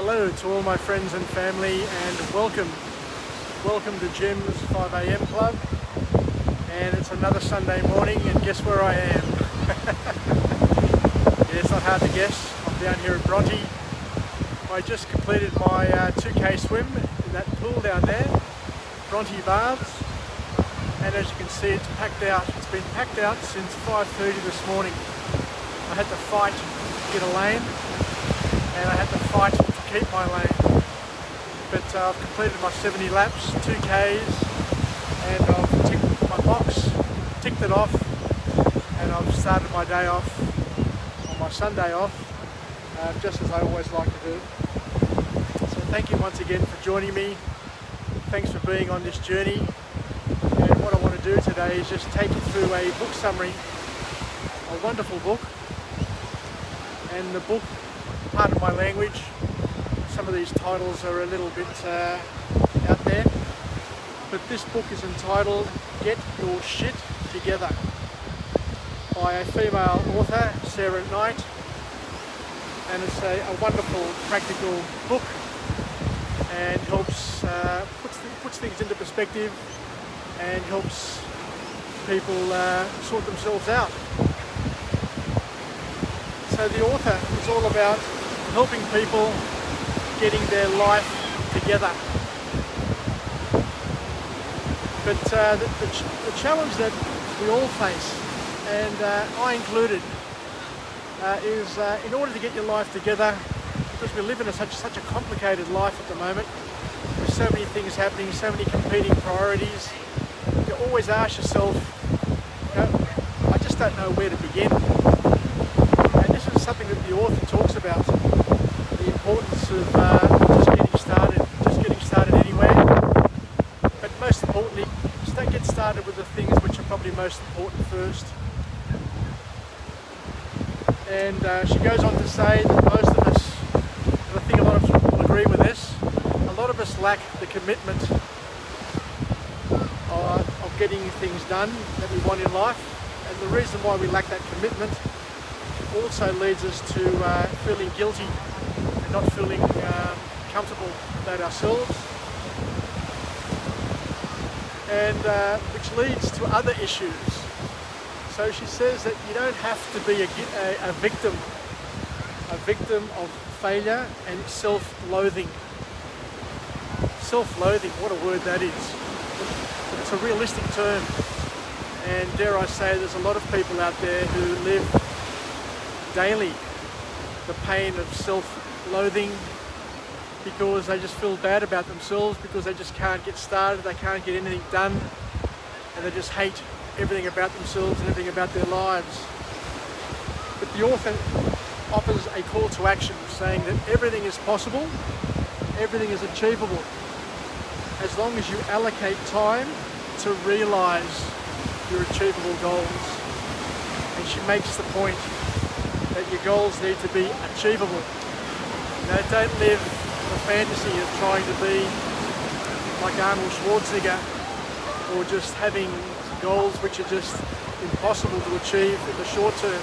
Hello to all my friends and family, and welcome to Jim's 5 a.m. club. And it's another Sunday morning, and guess where I am? Yeah, it's not hard to guess. I'm down here at Bronte. I just completed my 2k swim in that pool down there, Bronte Baths, and as you can see, it's packed out. It's been packed out since 5:30 this morning. I had to fight to get a lane, and I had to fight to keep my lane. But I've completed my 70 laps, 2Ks, and I've ticked my box, ticked it off, and I've started my day off, or my Sunday off, just as I always like to do. So thank you once again for joining me. Thanks for being on this journey. And what I want to do today is just take you through a book summary, a wonderful book. And the book, pardon my language, some of these titles are a little bit out there, but this book is entitled Get Your Shit Together by a female author, Sarah Knight, and it's a wonderful practical book and helps puts things into perspective and helps people sort themselves out. So the author is all about helping people getting their life together. But the challenge that we all face, and I included, is in order to get your life together, because we live in such a complicated life at the moment, with so many things happening, so many competing priorities, you always ask yourself, I just don't know where to begin. Something that the author talks about, the importance of just getting started anywhere, but most importantly, just don't get started with the things which are probably most important first. And she goes on to say that most of us, and I think a lot of us will agree with this, a lot of us lack the commitment of getting things done that we want in life, and the reason why we lack that commitment also leads us to feeling guilty and not feeling comfortable about ourselves, and which leads to other issues. So she says that you don't have to be a victim of failure and self-loathing. Self-loathing, what a word that is. It's a realistic term, and dare I say there's a lot of people out there who live daily the pain of self-loathing because they just feel bad about themselves, because they just can't get started, they can't get anything done, and they just hate everything about themselves and everything about their lives. But the author offers a call to action saying that everything is possible, everything is achievable, as long as you allocate time to realise your achievable goals. And she makes the point that your goals need to be achievable. Don't live the fantasy of trying to be like Arnold Schwarzenegger, or just having goals which are just impossible to achieve in the short term.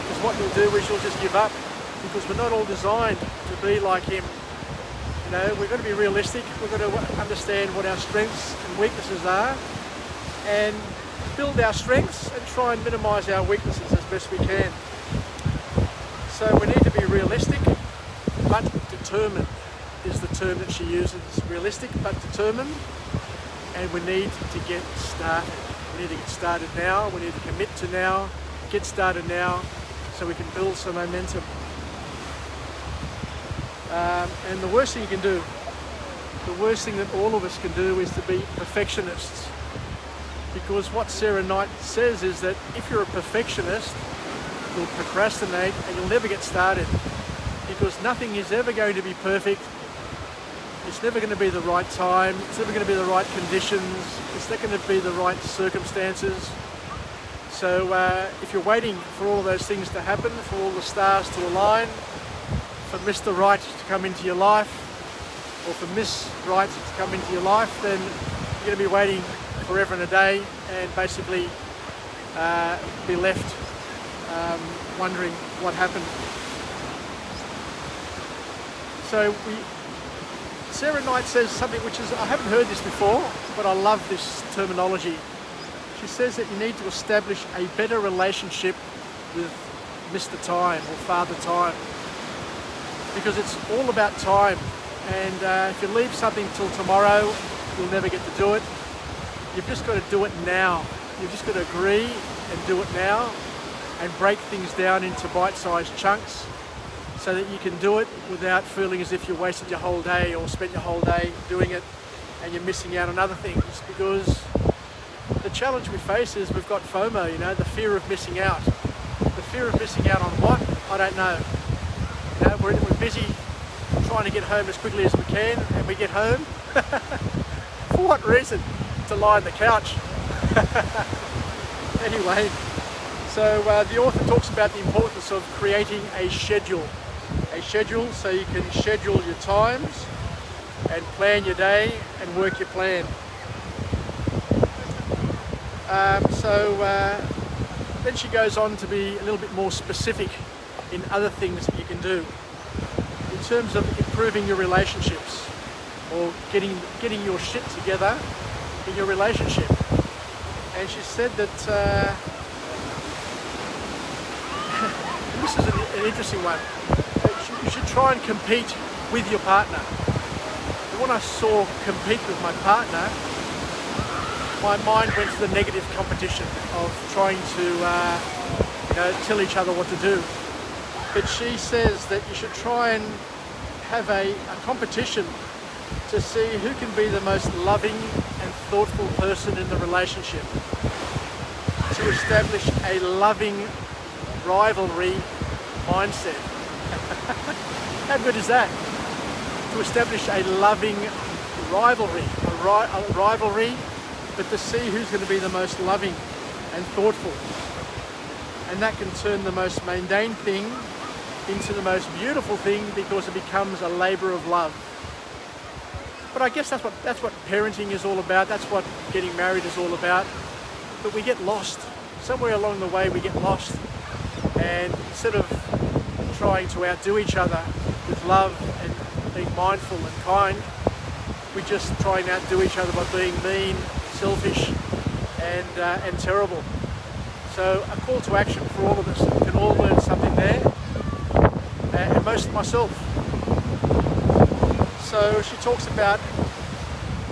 Because what you'll do is you'll just give up, because we're not all designed to be like him. We're going to be realistic, we're going to understand what our strengths and weaknesses are, and build our strengths and try and minimise our weaknesses as best we can. So we need to be realistic, but determined is the term that she uses. Realistic but determined, and we need to get started. We need to get started now, we need to commit to now, get started now, so we can build some momentum. And the worst thing you can do, the worst thing that all of us can do, is to be perfectionists. Because what Sarah Knight says is that if you're a perfectionist, you'll procrastinate and you'll never get started, because nothing is ever going to be perfect. It's never going to be the right time, it's never going to be the right conditions, it's not going to be the right circumstances. So if you're waiting for all of those things to happen, for all the stars to align, for Mr. Right to come into your life, or for Miss Right to come into your life, then you're going to be waiting forever and a day, and basically be left wondering what happened. Sarah Knight says something which is, I haven't heard this before, but I love this terminology. She says that you need to establish a better relationship with Mr. Time or Father Time, because it's all about time. And if you leave something till tomorrow, you'll never get to do it. You've just got to do it now. You've just got to agree and do it now, and break things down into bite-sized chunks so that you can do it without feeling as if you wasted your whole day or spent your whole day doing it and you're missing out on other things. Because the challenge we face is we've got FOMO, you know, the fear of missing out. The fear of missing out on what? I don't know. You know, we're busy trying to get home as quickly as we can, and we get home. For what reason? To lie on the couch. Anyway, so the author talks about the importance of creating a schedule. A schedule so you can schedule your times and plan your day and work your plan. Then she goes on to be a little bit more specific in other things that you can do in terms of improving your relationships or getting your shit together in your relationship. And she said that this is an interesting one. You should try and compete with your partner. And when I saw compete with my partner, my mind went to the negative competition of trying to tell each other what to do. But she says that you should try and have a competition to see who can be the most loving and thoughtful person in the relationship, to establish a loving rivalry mindset. How good is that? To establish a loving rivalry, a rivalry, but to see who's going to be the most loving and thoughtful. And that can turn the most mundane thing into the most beautiful thing, because it becomes a labour of love. But I guess that's what parenting is all about. That's what getting married is all about. But we get lost. Somewhere along the way we get lost. And instead of trying to outdo each other with love and being mindful and kind, we just try and outdo each other by being mean, selfish and terrible. So a call to action for all of us. We can all learn something there. And most of myself. So she talks about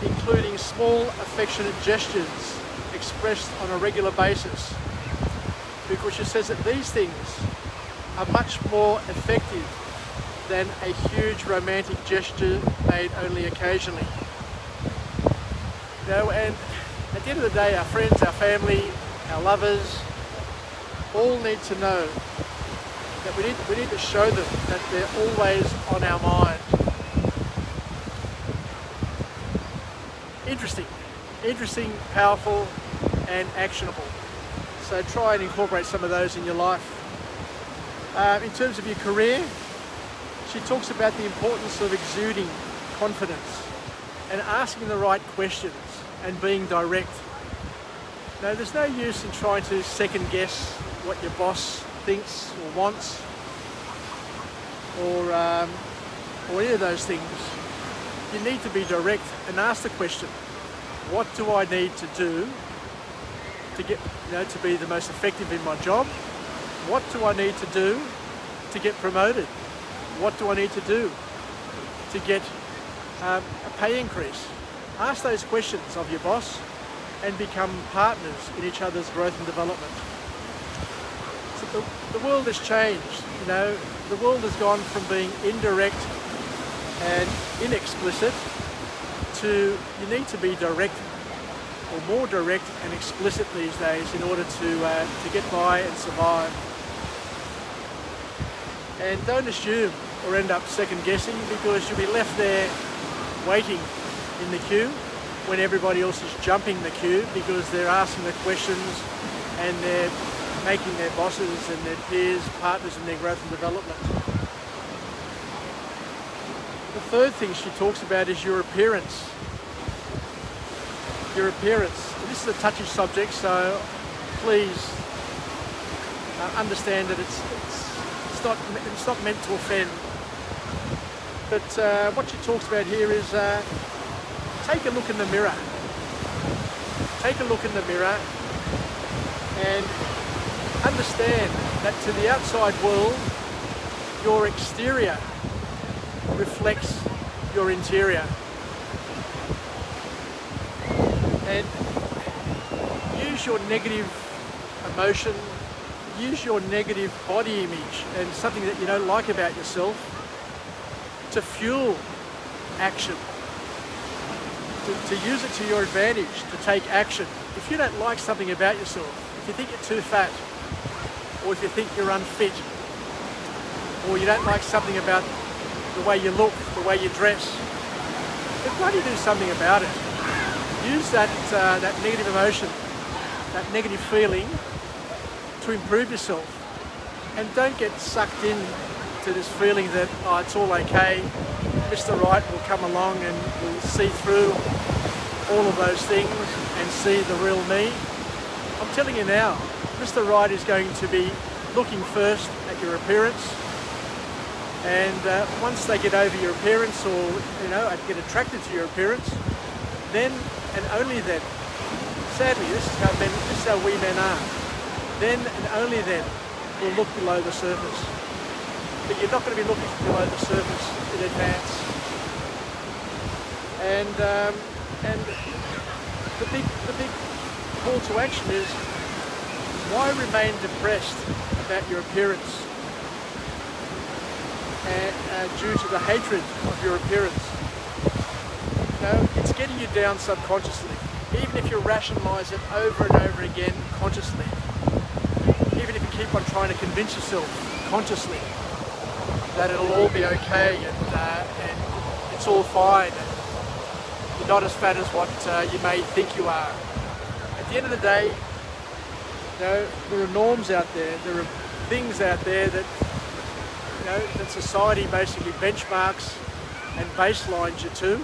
including small affectionate gestures expressed on a regular basis, because she says that these things are much more effective than a huge romantic gesture made only occasionally. You know, and at the end of the day, our friends, our family, our lovers all need to know that we need to show them that they're always on our mind. Interesting, powerful, and actionable. So try and incorporate some of those in your life. In terms of your career, she talks about the importance of exuding confidence and asking the right questions and being direct. Now, there's no use in trying to second guess what your boss thinks or wants, or any of those things. You need to be direct and ask the question, what do I need to do to get, to be the most effective in my job? What do I need to do to get promoted? What do I need to do to get a pay increase? Ask those questions of your boss and become partners in each other's growth and development. So the world has changed, the world has gone from being indirect and inexplicit to you need to be direct, or more direct and explicit these days, in order to get by and survive. And don't assume or end up second guessing, because you'll be left there waiting in the queue when everybody else is jumping the queue, because they're asking the questions and they're making their bosses and their peers partners in their growth and development. The third thing she talks about is your appearance. Your appearance. This is a touchy subject, so please understand that it's not meant to offend. But what she talks about here is take a look in the mirror. Take a look in the mirror and understand that to the outside world, your exterior reflects your interior. And use your negative emotion, use your negative body image and something that you don't like about yourself to fuel action, to use it to your advantage, to take action. If you don't like something about yourself, if you think you're too fat, or if you think you're unfit, or you don't like something about the way you look, the way you dress, then bloody do something about it. Use that negative emotion, that negative feeling to improve yourself. And don't get sucked in to this feeling that, oh, it's all okay, Mr. Right will come along and will see through all of those things and see the real me. I'm telling you now, Mr. Right is going to be looking first at your appearance, and once they get over your appearance, or get attracted to your appearance, then and only then, sadly this is how we men are, then and only then we'll look below the surface. But you're not going to be looking below the surface in advance. And the big call to action is, why remain depressed about your appearance due to the hatred of your appearance? It's getting you down subconsciously. Even if you rationalise it over and over again consciously, even if you keep on trying to convince yourself consciously that it'll all be okay and it's all fine, and you're not as fat as what you may think you are. At the end of the day, there are norms out there, there are things out there that that society basically benchmarks and baselines you to.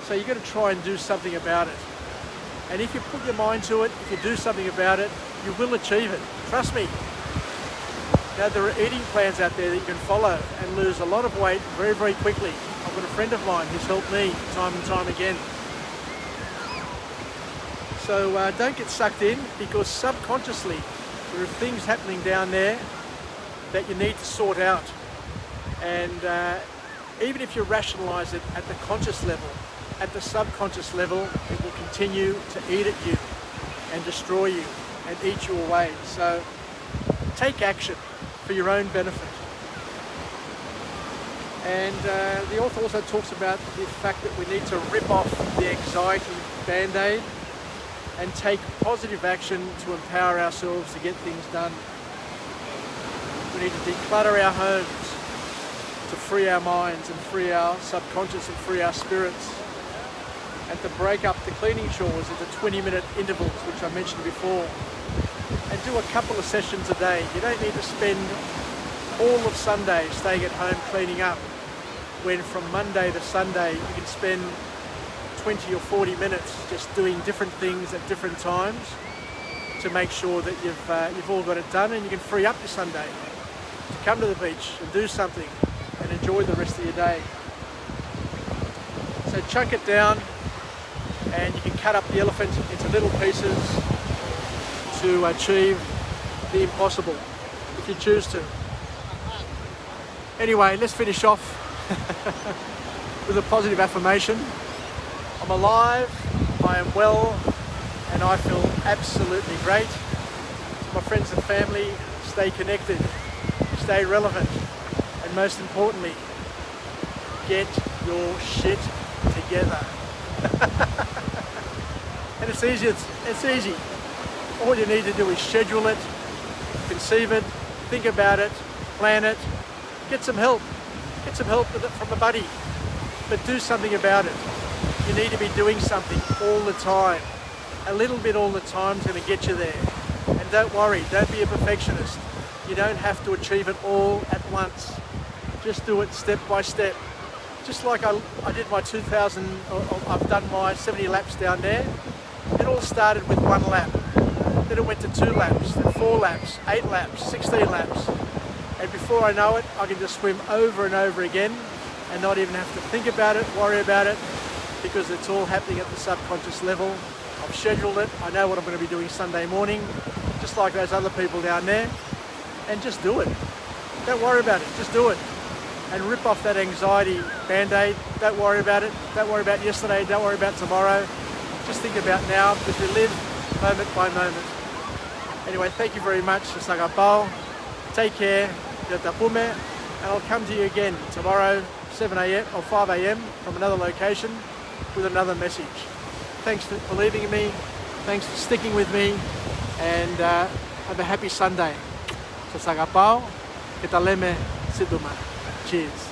So you've got to try and do something about it. And if you put your mind to it, if you do something about it, you will achieve it. Trust me. Now, there are eating plans out there that you can follow and lose a lot of weight very, very quickly. I've got a friend of mine who's helped me time and time again. So don't get sucked in, because subconsciously there are things happening down there that you need to sort out. And even if you rationalise it at the conscious level, at the subconscious level, it will continue to eat at you and destroy you and eat you away. So take action for your own benefit. And the author also talks about the fact that we need to rip off the anxiety band-aid and take positive action to empower ourselves to get things done. We need to declutter our homes to free our minds and free our subconscious and free our spirits, and to break up the cleaning chores into 20-minute intervals, which I mentioned before, and do a couple of sessions a day. You don't need to spend all of Sunday staying at home cleaning up, when from Monday to Sunday you can spend 20 or 40 minutes just doing different things at different times to make sure that you've all got it done, and you can free up your Sunday to come to the beach and do something and enjoy the rest of your day. So chunk it down, and you can cut up the elephant into little pieces to achieve the impossible if you choose to. Anyway, let's finish off with a positive affirmation. I'm alive, I am well, and I feel absolutely great. To my friends and family, stay connected, stay relevant, and most importantly, get your shit together. And it's easy, it's easy. All you need to do is schedule it, conceive it, think about it, plan it, get some help. Get some help with it from a buddy, but do something about it. You need to be doing something all the time. A little bit all the time is going to get you there. And don't worry, don't be a perfectionist. You don't have to achieve it all at once. Just do it step by step. Just like I did my 2,000, I've done my 70 laps down there. It all started with 1 lap. Then it went to 2 laps, then 4 laps, 8 laps, 16 laps. And before I know it, I can just swim over and over again and not even have to think about it, worry about it, because it's all happening at the subconscious level. I've scheduled it. I know what I'm going to be doing Sunday morning, just like those other people down there, and just do it. Don't worry about it, just do it. And rip off that anxiety band-aid. Don't worry about it. Don't worry about yesterday. Don't worry about tomorrow. Just think about now, because we live moment by moment. Anyway, thank you very much for Sagapao. Take care. Yatapume. And I'll come to you again tomorrow, 7 a.m. or 5 a.m. from another location with another message. Thanks for believing in me. Thanks for sticking with me. And have a happy Sunday. Sa Sagapao, Kitaleme Siduma. Cheers.